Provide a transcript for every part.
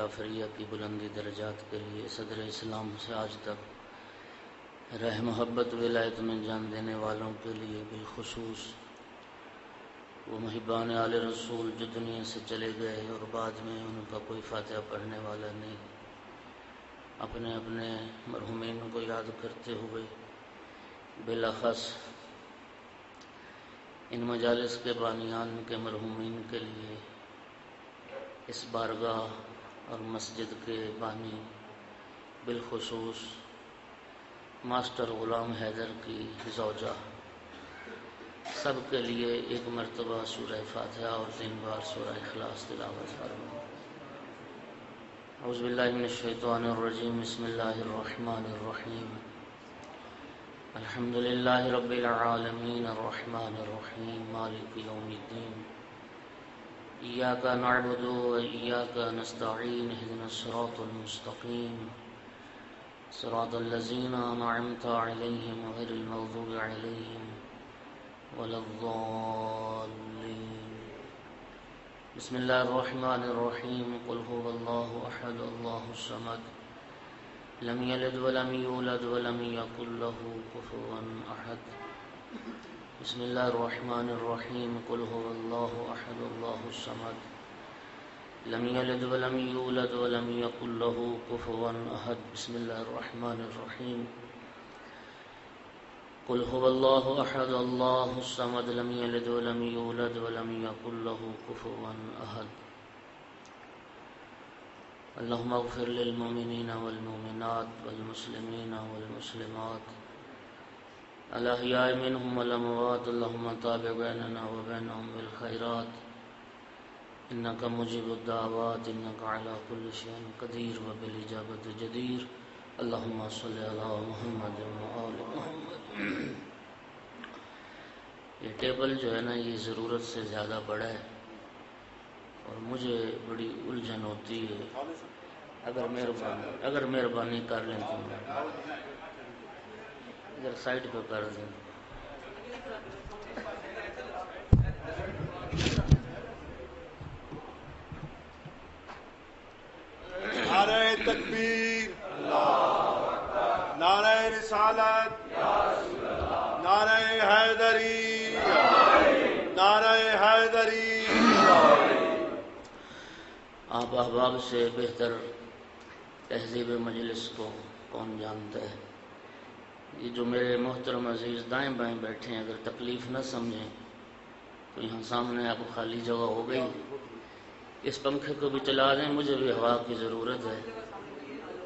جعفریہ کی بلندی درجات کے لیے صدر اسلام سے آج تک رہ محبت ولایت میں جان دینے والوں کے لیے بالخصوص وہ محبان آل رسول جو دنیا سے چلے گئے اور بعد میں ان کا کوئی فاتحہ پڑھنے والا نہیں، اپنے اپنے مرحومین کو یاد کرتے ہوئے بالاخص ان مجالس کے بانیان کے مرحومین کے لیے اس بارگاہ اور مسجد کے بانی بالخصوص ماسٹر غلام حیدر کی زوجہ سب کے لیے ایک مرتبہ سورہ فاتحہ اور 3 بار سورہ اخلاص تلاوت فرمائیں۔ اعوذ باللہ من الشیطان الرجیم، بسم اللہ الرحمن الرحیم، الحمد للہ رب العالمین الرحمن الرحیم مالک یوم الدین، ایاک نعبد و ایاک نستعین، اہدنا الصراط المستقیم، صراط الذین انعمت علیہم غیر المغضوب علیہم ولا الضالین۔ بسم اللہ الرحمن الرحیم، قل هو اللہ احد اللہ الصمد، لم یلد ولم یولد ولم یکن له کفوا احد۔ بسم اللہ الرحمن الرحیم، قل هو اللہ احد اللہ الصمد، لم یلد ولم یولد ولم یکن له کفوا احد۔ بسم اللہ الرحمن الرحیم، قل هو اللہ احد اللہ الصمد، لم یلد ولم یولد ولم یکن له کفوا احد۔ اللہم اغفر للمؤمنین والمؤمنات والمسلمین والمسلمات الاحیاء منہم والاموات، اللہم تابع بیننا وبینہم بالخیرات انک مجیب الدعوات انک علی کل شیء قدیر وبالاجابۃ جدیر، اللہم صلی علی محمد وآل محمد۔ یہ ٹیبل جو ہے نا یہ ضرورت سے زیادہ بڑا ہے اور مجھے بڑی الجھن ہوتی ہے، اگر مہربانی کر لیں تو ادھر سائڈ پہ کر دیں۔ نعرہ تکبیر، نعرہ رسالت، نعرہ حیدری، نعرہ حیدری۔ آپ احباب سے بہتر تہذیب مجلس کو کون جانتا ہے؟ یہ جو میرے محترم عزیز دائیں بائیں بیٹھے ہیں، اگر تکلیف نہ سمجھیں تو یہاں سامنے آپ خالی جگہ ہو گئی، اس پنکھے کو بھی چلا دیں، مجھے بھی ہوا کی ضرورت ہے،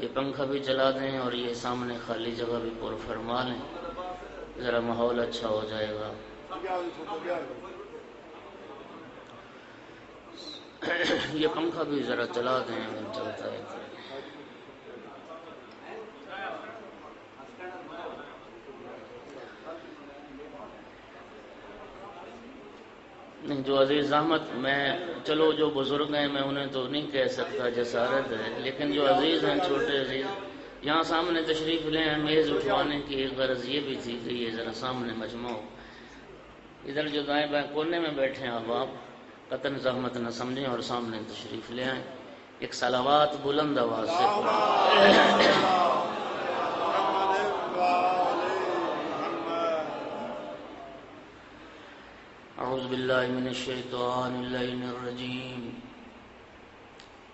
یہ پنکھا بھی چلا دیں اور یہ سامنے خالی جگہ بھی پر فرما لیں، ذرا ماحول اچھا ہو جائے گا۔ یہ پنکھا بھی ذرا چلا دیں اگر چلتا ہے تو۔ نہیں جو عزیز زحمت، میں چلو جو بزرگ ہیں میں انہیں تو نہیں کہہ سکتا جسارت ہے، لیکن جو عزیز ہیں چھوٹے عزیز یہاں سامنے تشریف لیں، میز اٹھوانے کی ایک غرض یہ بھی تھی کہ یہ ذرا سامنے مجمع ہو۔ ادھر جو دائیں بائیں کونے میں بیٹھے ہیں اب آپ قطن زحمت نہ سمجھیں اور سامنے تشریف لے آئیں، ایک صلوات بلند آواز سے اعوذ باللہ من الشیطان اللعین الرجیم،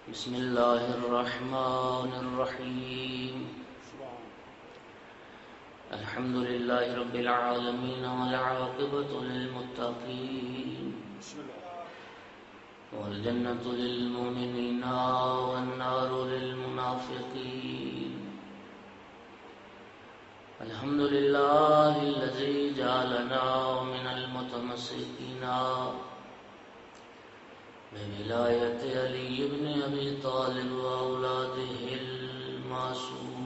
بسم اللہ الرحمن الرحیم، الحمد للہ رب العالمین والعاقبۃ للمتقین والجنۃ للمؤمنین والنار للمنافقین، الحمد للہ الذی جعلنا من المتمسکین بولایت علی بن ابی طالب واولادہ المعصومین۔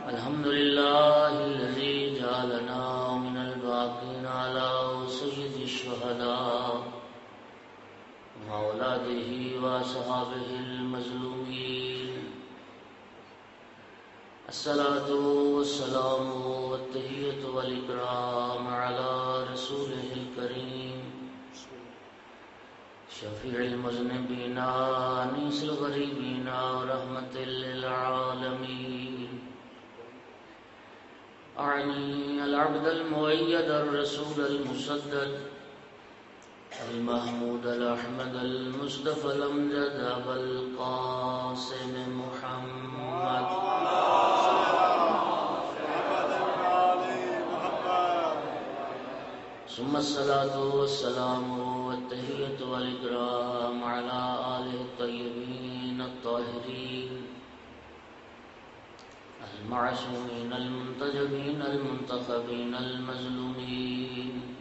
الحمد للہ الذی جعلنا من الباقین علی سید الشہداء وأولادہ وأصحابہ المظلومین، الصلاة والسلام والتحیة والإکرام علی شفيع المذنبين أنيس الغريبين ورحمة للعالمين أعني العبد المؤيد الرسول المسدد المحمود الأحمد المصطفى الأمجد أبا القاسم محمد ثم الصلاة والسلام والتحية والإكرام على آله الطيبين الطاهرين المعصومين المنتجبين المنتخبين المظلومين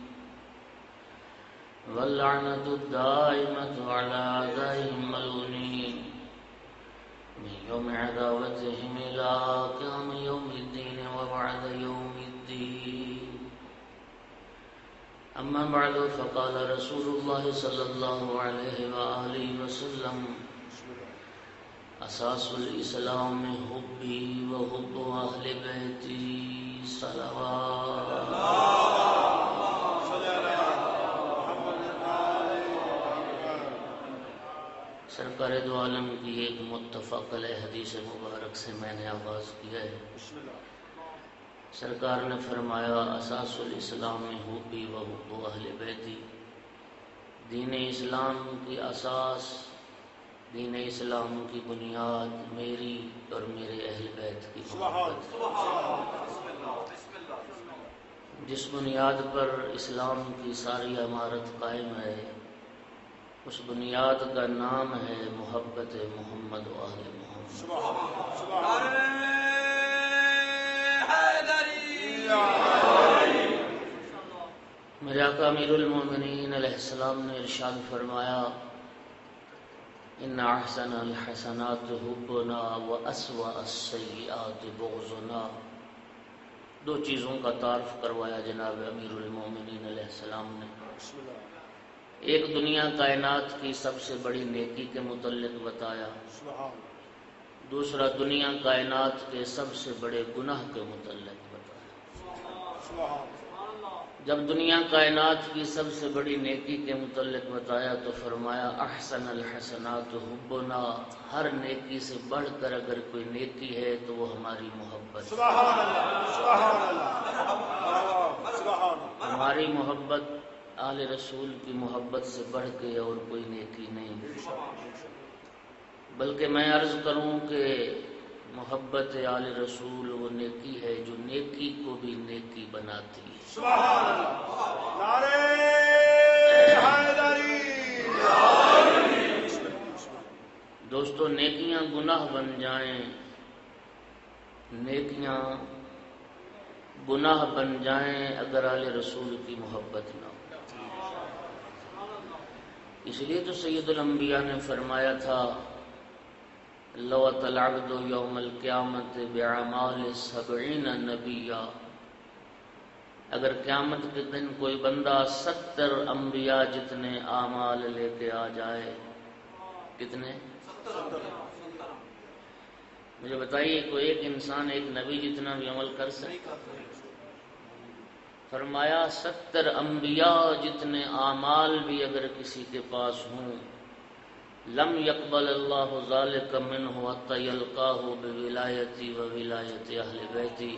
واللعنة الدائمة على أعدائهم الملعونين من يوم عداوتهم إلى قيام يوم الدين وبعد يوم الدين. أما بعد فقال رسول الله صلى الله عليه وآله وسلم أساس الإسلام حبي وحب أهل بيتي صلوات. سرکار دو عالم کی ایک متفق علیہ حدیث مبارک سے میں نے آغاز کیا ہے. سرکار نے فرمایا اساس الاسلام حبی و حب اہل بیتی. دین اسلام کی اساس، دین اسلام کی بنیاد میری اور میرے اہل بیت کی محبت. جس بنیاد پر اسلام کی ساری عمارت قائم ہے اس بنیاد کا نام ہے محبت محمد و اہل محمد. میرے آقا امیر المومنین علیہ السلام نے ارشاد فرمایا ان احسن الحسنات حبنا واسوأ السیئات بغضنا. دو چیزوں کا تعارف کروایا جناب امیر المومنین علیہ السلام نے. ایک دنیا کائنات کی سب سے بڑی نیکی کے متعلق بتایا، دوسرا دنیا کائنات کے سب سے بڑے گناہ کے متعلق بتایا. جب دنیا کائنات کی سب سے بڑی نیکی کے متعلق بتایا تو فرمایا احسن الحسنات حبنا. ہر نیکی سے بڑھ کر اگر کوئی نیکی ہے تو وہ ہماری محبت. ہماری محبت آل رسول کی محبت سے بڑھ کے اور کوئی نیکی نہیں. بلکہ میں عرض کروں کہ محبت آل رسول وہ نیکی ہے جو نیکی کو بھی نیکی بناتی ہے. سبحان اللہ. نعرہ حیدری. دوستو نیکیاں گناہ بن جائیں، نیکیاں گناہ بن جائیں اگر آل رسول کی محبت نہ ہو. اس لیے تو سید الانبیاء نے فرمایا تھا لو اتى العبد یوم القیامت باعمال 70 نبیا. اگر قیامت کے دن کوئی بندہ 70 انبیاء جتنے اعمال لے کے آ جائے. کتنے؟ مجھے بتائیے کوئی ایک انسان ایک نبی جتنا بھی عمل کر سکتا؟ فرمایا 70 انبیاء جتنے اعمال بھی اگر کسی کے پاس ہوں لم يقبل اللہ ذلك منه حتى يلقاه بولایتی و ولایت اہل بیتی.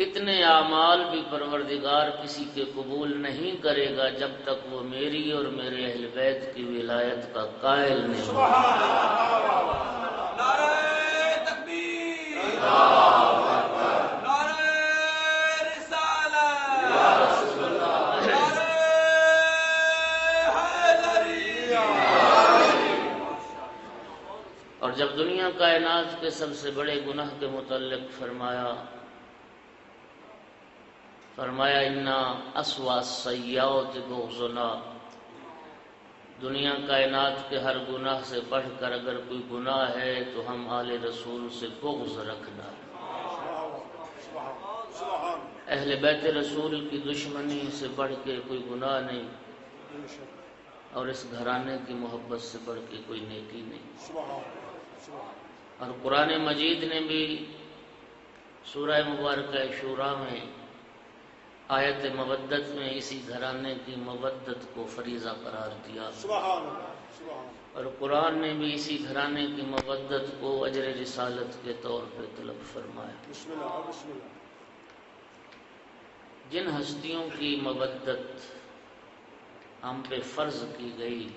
اتنے اعمال بھی پروردگار کسی کے قبول نہیں کرے گا جب تک وہ میری اور میرے اہل بیت کی ولایت کا قائل نہیں ہوگا. نعرہ تکبیر، اور جب دنیا کائنات کے سب سے بڑے گناہ کے متعلق فرمایا انا اسوأ السیئات بغضنا. دنیا کائنات کے ہر گناہ سے بڑھ کر اگر کوئی گناہ ہے تو ہم آل رسول سے بغض رکھنا. اہل بیت رسول کی دشمنی سے بڑھ کے کوئی گناہ نہیں اور اس گھرانے کی محبت سے بڑھ کے کوئی نیکی نہیں. اور قرآن مجید نے بھی سورہ مبارکہ شورا میں آیت مودت میں اسی گھرانے کی مودت کو فریضہ قرار دیا، سبحان اللہ، سبحان اللہ، اور قرآن نے بھی اسی گھرانے کی مودت کو اجر رسالت کے طور پہ طلب فرمایا۔ بسم اللہ، بسم اللہ، جن ہستیوں کی مودت ہم پہ فرض کی گئی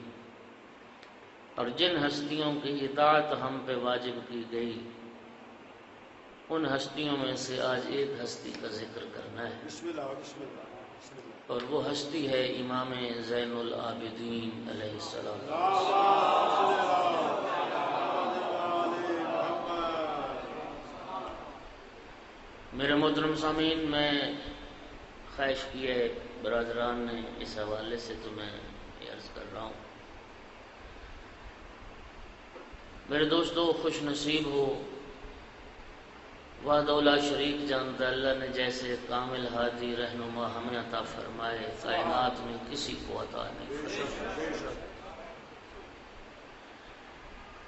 اور جن ہستیوں کی اطاعت ہم پہ واجب کی گئی، ان ہستیوں میں سے آج ایک ہستی کا ذکر کرنا ہے، بسم اللہ، بسم اللہ، بسم اللہ۔ اور وہ ہستی ہے امام زین العابدین علیہ السلام۔ میرے محترم سامعین، میں خواہش کی ہے برادران نے اس حوالے سے تو میں یہ عرض کر رہا ہوں، میرے دوستو خوش نصیب ہو، وحدہ لا شریک جانتا اللہ نے جیسے کامل ہادی رہنما ہمیں عطا فرمائے، کائنات میں کسی کو عطا نہیں فرمائے۔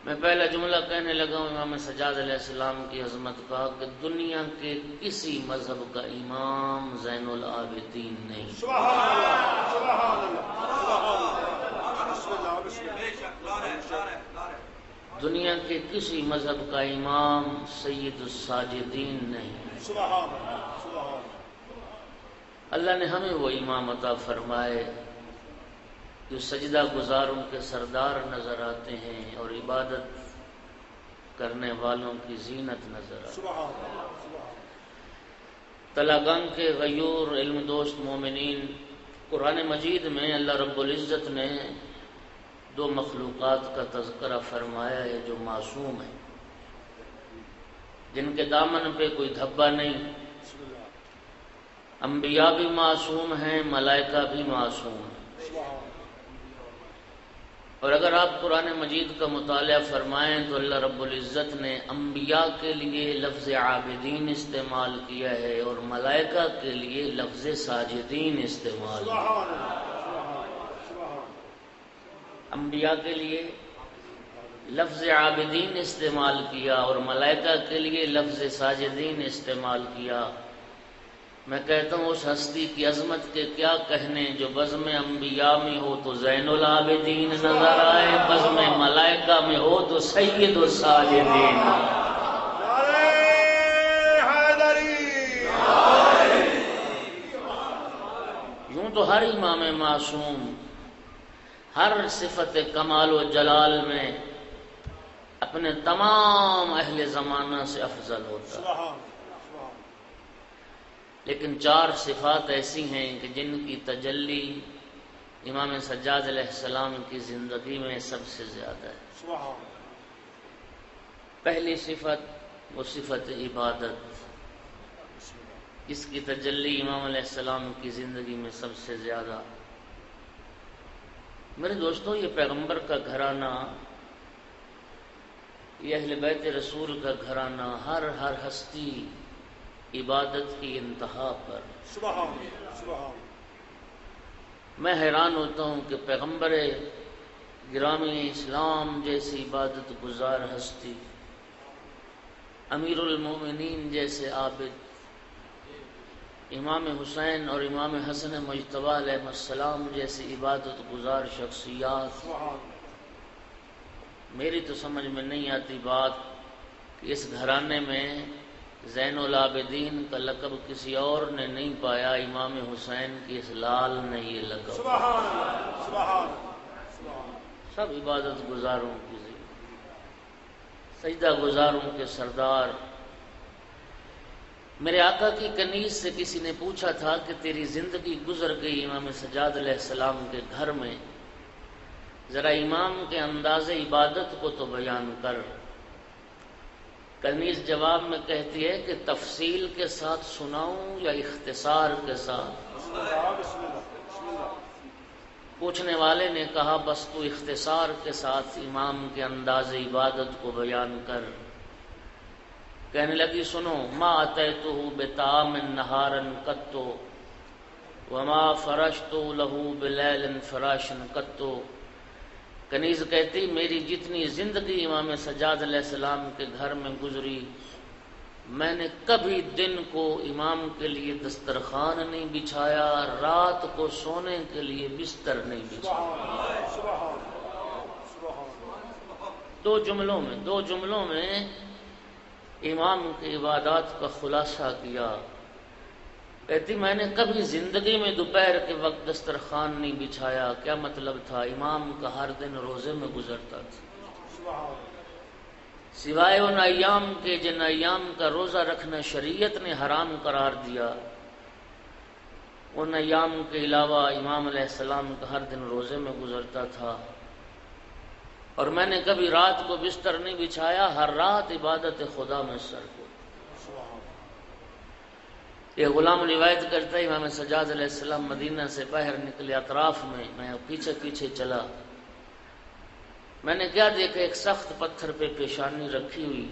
میں پہلا جملہ کہنے لگا ہوں امام سجاد علیہ السلام کی عظمت کا کہ دنیا کے کسی مذہب کا امام زین العابدین نہیں۔ سبحان اللہ، سبحان اللہ، سبحان اللہ، بسم اللہ، بسم اللہ، دنیا کے کسی مذہب کا امام سید الساجدین نہیں۔ سبحان اللہ، سبحان اللہ، اللہ نے ہمیں وہ امام عطا فرمائے جو سجدہ گزاروں کے سردار نظر آتے ہیں اور عبادت کرنے والوں کی زینت نظر آتی ہے۔ سبحان اللہ، سبحان اللہ، تلاگنگ کے غیور علم دوست مومنین، قرآن مجید میں اللہ رب العزت نے دو مخلوقات کا تذکرہ فرمایا ہے جو معصوم ہیں، جن کے دامن پہ کوئی دھبا نہیں۔ بسم اللہ، انبیاء بھی معصوم ہیں، ملائکہ بھی معصوم ہیں۔ سبحان اللہ، اور اگر آپ قرآن مجید کا مطالعہ فرمائیں تو اللہ رب العزت نے انبیاء کے لیے لفظ عابدین استعمال کیا ہے اور ملائکہ کے لیے لفظ ساجدین استعمال کیا ہے۔ سبحان اللہ، سبحان اللہ، انبیاء کے لیے لفظ عابدین استعمال کیا اور ملائکہ کے لیے لفظ ساجدین استعمال کیا۔ میں کہتا ہوں اس ہستی کی عظمت کے کیا کہنے جو بزم انبیاء میں ہو تو زین العابدین نظر آئے، بزم ملائکہ میں ہو تو سید الساجدین۔ نعرہ حیدری، یوں تو ہر امام معصوم ہر صفت کمال و جلال میں اپنے تمام اہل زمانہ سے افضل ہوتا ہے، سبحان، لیکن چار صفات ایسی ہیں کہ جن کی تجلی امام سجاد علیہ السلام کی زندگی میں سب سے زیادہ ہے۔ سبحان، پہلی صفت وہ صفت عبادت، جس کی تجلی امام علیہ السلام کی زندگی میں سب سے زیادہ۔ میرے دوستوں، یہ پیغمبر کا گھرانہ، یہ اہل بیت رسول کا گھرانہ، ہر ہستی عبادت کی انتہا پر۔ سبحان، سبحان، میں حیران ہوتا ہوں کہ پیغمبر گرامی اسلام جیسی عبادت گزار ہستی، امیر المومنین جیسے عابد، امام حسین اور امام حسن مجتبی علیہ السلام جیسی عبادت گزار شخصیات، سبحان، میری تو سمجھ میں نہیں آتی بات کہ اس گھرانے میں زین العابدین کا لقب کسی اور نے نہیں پایا، امام حسین کی اس لال نے یہ لقب۔ سبحان، سبحان، سبحان، سب عبادت گزاروں کی سجدہ گزاروں کے سردار۔ میرے آقا کی کنیز سے کسی نے پوچھا تھا کہ تیری زندگی گزر گئی امام سجاد علیہ السلام کے گھر میں، ذرا امام کے انداز عبادت کو تو بیان کر۔ کنیز جواب میں کہتی ہے کہ تفصیل کے ساتھ سناؤں یا اختصار کے ساتھ؟ بسم اللہ، بسم اللہ، بسم اللہ، پوچھنے والے نے کہا بس تو اختصار کے ساتھ امام کے انداز عبادت کو بیان کر۔ کہنے لگی سنو، ما اتیتہ بطعام نہارا قط وما فرشت لہ بلیل فراشا قط۔ کنیز کہتی میری جتنی زندگی امام سجاد علیہ السلام کے گھر میں گزری، میں نے کبھی دن کو امام کے لیے دسترخوان نہیں بچھایا، رات کو سونے کے لیے بستر نہیں بچھایا۔ سبحان سبحان دو جملوں میں امام کی عبادات کا خلاصہ کیا۔ کہتی میں نے کبھی زندگی میں دوپہر کے وقت دسترخوان نہیں بچھایا۔ کیا مطلب تھا؟ امام کا ہر دن روزے میں گزرتا تھا، سوائے ان ایام کے جن ایام کا روزہ رکھنا شریعت نے حرام قرار دیا، ان ایام کے علاوہ امام علیہ السلام کا ہر دن روزے میں گزرتا تھا۔ اور میں نے کبھی رات کو بستر نہیں بچھایا، ہر رات عبادت خدا میں سر کو۔ یہ غلام روایت کرتا ہے امام سجاد علیہ السلام مدینہ سے باہر نکلے، اطراف میں پیچھے پیچھے چلا، میں نے کیا دیکھا؟ ایک سخت پتھر پہ پیشانی رکھی ہوئی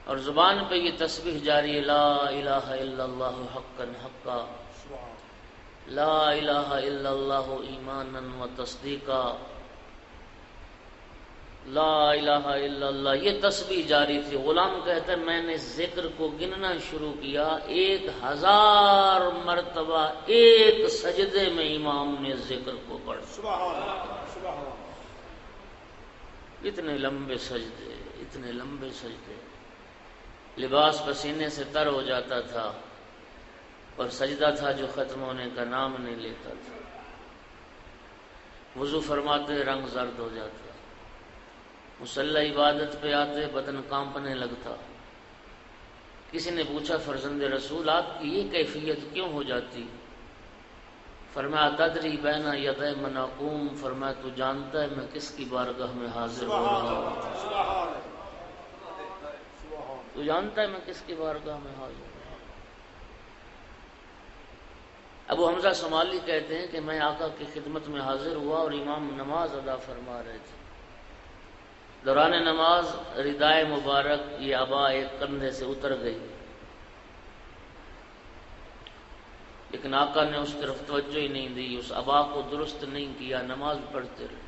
اور زبان پہ یہ تسبیح جاری ہے، لا الہ الا اللہ حقا حقا، لا الہ الا اللہ ایمانا و تصدیقا، لا الہ الا اللہ، یہ تسبیح جاری تھی۔ غلام کہتا ہے میں نے ذکر کو گننا شروع کیا، 1000 مرتبہ ایک سجدے میں امام نے ذکر کو پڑھا۔ سبحان اتنے لمبے سجدے، لباس پسینے سے تر ہو جاتا تھا، اور سجدہ تھا جو ختم ہونے کا نام نہیں لیتا تھا۔ وضو فرماتے رنگ زرد ہو جاتا، مصلی عبادت پہ آتے بدن کانپنے لگتا۔ کسی نے پوچھا فرزند رسول آپ کی یہ کیفیت کیوں ہو جاتی؟ فرمایا تدری بین یدی من اقوم، فرمایا تو جانتا ہے میں کس کی بارگاہ میں حاضر ہو رہا ہوں؟ تو جانتا ہے میں کس کی بارگاہ میں حاضر ہوں؟ ابو حمزہ صومالی کہتے ہیں کہ میں آقا کی خدمت میں حاضر ہوا اور امام نماز ادا فرما رہے تھے۔ دوران نماز ردائے مبارک یہ عبا ایک کندھے سے اتر گئی، لیکن آقا نے اس طرف توجہ ہی نہیں دی، اس عبا کو درست نہیں کیا، نماز پڑھتے رہے۔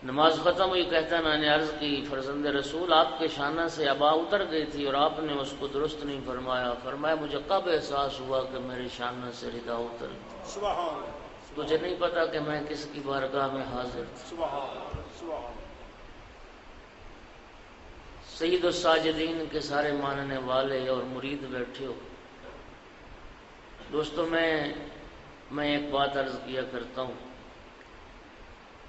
نماز ختم ہوئی، کہتا میں نے عرض کی فرزند رسول آپ کے شانہ سے عبا اتر گئی تھی اور آپ نے اس کو درست نہیں فرمایا۔ فرمایا مجھے کب احساس ہوا کہ میرے شانہ سے ردا اتر گئی؟ تجھے نہیں پتا کہ میں کس کی بارگاہ میں حاضر تھا؟ سید الساجدین کے سارے ماننے والے اور مرید بیٹھے ہو دوستو، میں ایک بات عرض کیا کرتا ہوں،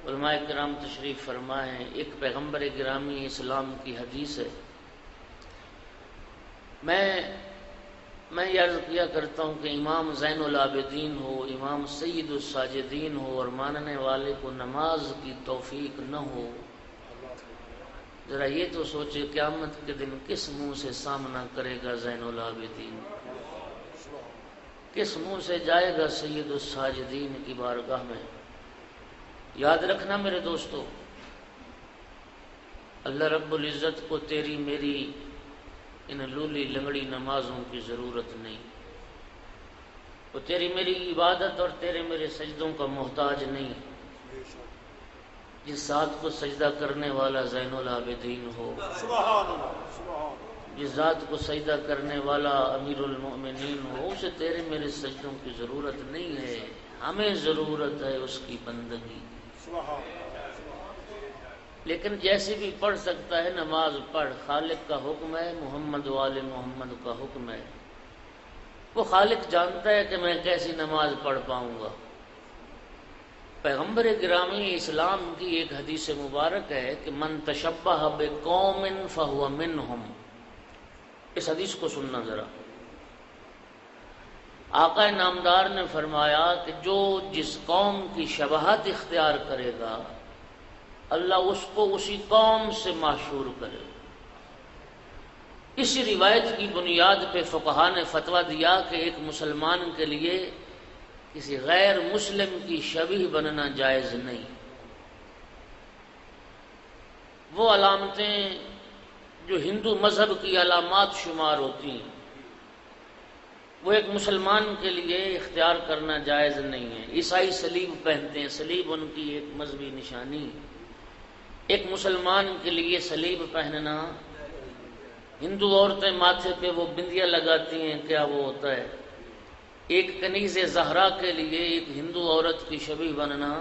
علماء کرام تشریف فرمائے، ایک پیغمبر گرامی اسلام کی حدیث ہے، میں یہ عرض کیا کرتا ہوں کہ امام زین العابدین ہو، امام سید الساجدین ہو اور ماننے والے کو نماز کی توفیق نہ ہو، ذرا یہ تو سوچے قیامت کے دن کس منہ سے سامنا کرے گا زین العابدین، کس منہ سے جائے گا سید الساجدین کی بارگاہ میں؟ یاد رکھنا میرے دوستو، اللہ رب العزت کو تیری میری ان لولی لنگڑی نمازوں کی ضرورت نہیں، وہ تیری میری عبادت اور تیرے میرے سجدوں کا محتاج نہیں۔ جس ذات کو سجدہ کرنے والا زین العابدین ہو، جس ذات کو سجدہ کرنے والا امیر المؤمنین ہو، اسے تیرے میرے سجدوں کی ضرورت نہیں ہے، ہمیں ضرورت ہے اس کی بندگی۔ لیکن جیسے بھی پڑھ سکتا ہے نماز پڑھ، خالق کا حکم ہے، محمد وآل محمد کا حکم ہے، وہ خالق جانتا ہے کہ میں کیسی نماز پڑھ پاؤں گا۔ پیغمبر گرامی اسلام کی ایک حدیث مبارک ہے کہ من تشبہ بقوم فہو منہم، اس حدیث کو سننا ذرا۔ آقا نامدار نے فرمایا کہ جو جس قوم کی شباہت اختیار کرے گا اللہ اس کو اسی قوم سے محشور کرے گا۔ اسی روایت کی بنیاد پہ فقہا نے فتویٰ دیا کہ ایک مسلمان کے لیے کسی غیر مسلم کی شبیہ بننا جائز نہیں۔ وہ علامتیں جو ہندو مذہب کی علامات شمار ہوتی ہیں وہ ایک مسلمان کے لیے اختیار کرنا جائز نہیں ہے۔ عیسائی صلیب پہنتے ہیں، صلیب ان کی ایک مذہبی نشانی، ایک مسلمان کے لیے صلیب پہننا ہندو عورتیں ماتھے پہ وہ بندیاں لگاتی ہیں، کیا وہ ہوتا ہے؟ ایک کنیز زہرا کے لیے ایک ہندو عورت کی شبیہ بننا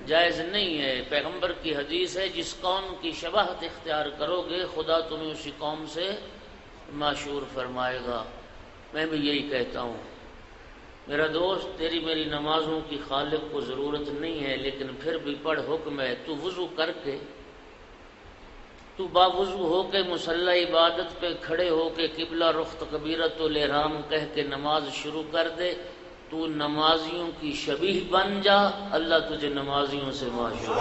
جائز نہیں ہے۔ پیغمبر کی حدیث ہے، جس قوم کی شباہت اختیار کرو گے خدا تمہیں اسی قوم سے معشور فرمائے گا۔ میں بھی یہی کہتا ہوں میرا دوست، تیری میری نمازوں کی خالق کو ضرورت نہیں ہے، لیکن پھر بھی پڑھ، حکم ہے تو وضو کر کے، تو باوضو ہو کے مصلی عبادت پہ کھڑے ہو کے قبلہ رخ تکبیرۃ الاحرام کہہ کے نماز شروع کر دے، تو نمازیوں کی شبیہ بن جا، اللہ تجھے نمازیوں سے معشور